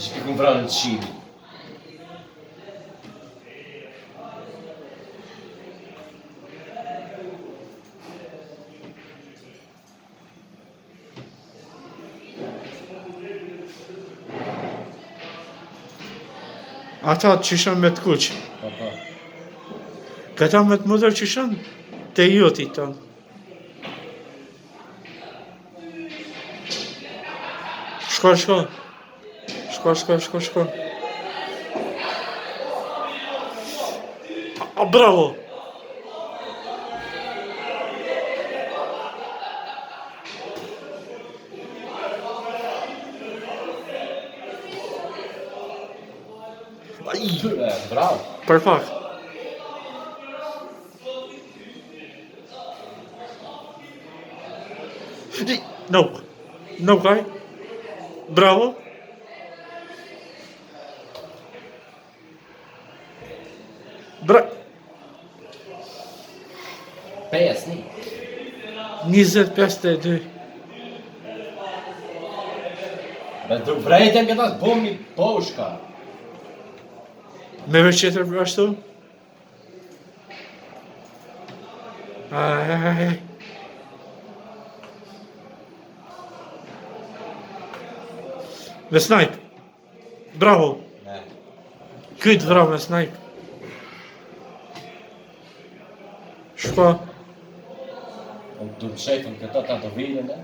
Që këmë vranë në qimi. Ata të qishon me të kuq. Pa. Këta me të mëdër qishon të joti tonë. Shko. Bravo! Bravo. Për pak. No, kaj. Bravo. Pesni. 25-2. Me të vrejtën këta të bomi poshka. Me veç qëtër për ashtu? Aj. Me snipe. Bravo. Ne. Kyt vrau me snipe. Shko. Unë du të shefën këto të të vilën, ne?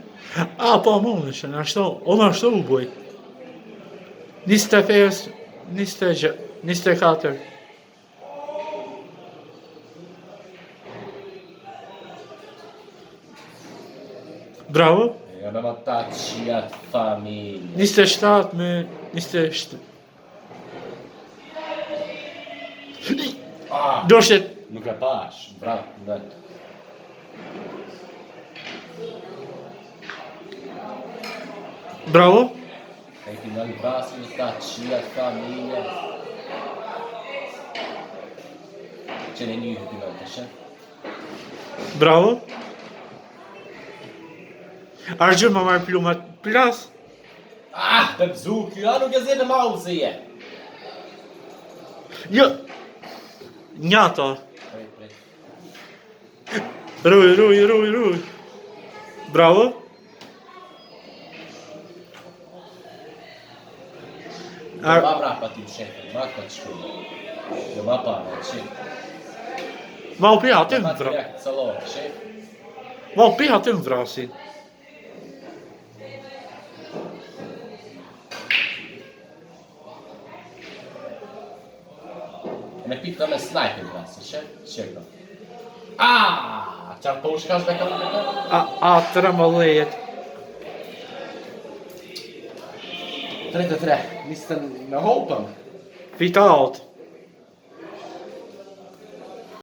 Po, më shën, ashtu, unë ashtu u buj. 25, 24. Bravo. Jo në më ta qia të familje. 27 me 27. Doshet. Nuk e pash, bravo, vetë. Bravo. E ki në vrasin ta qia të familje. Që në një hëpë në të shën. Bravo. Argjur më marrë plumat plas. Të pëzu, kjo nuk e zi në mauzi je. Jo. Njato. Prej. Ruj. Bravo. Jo ma vrapa ti më shefën, ma këtë shkullë. Jo ma pa, me qim. Ma u pi aty më Ma të vrasin. rejak të salorë, shefë. Ma u pi aty më vrasin. Me pipë me sniper vrasi, shefë. Qarë po u shkash dhe kam të të? Të rëmëllejet. 33, nistën me hopën. Fita out.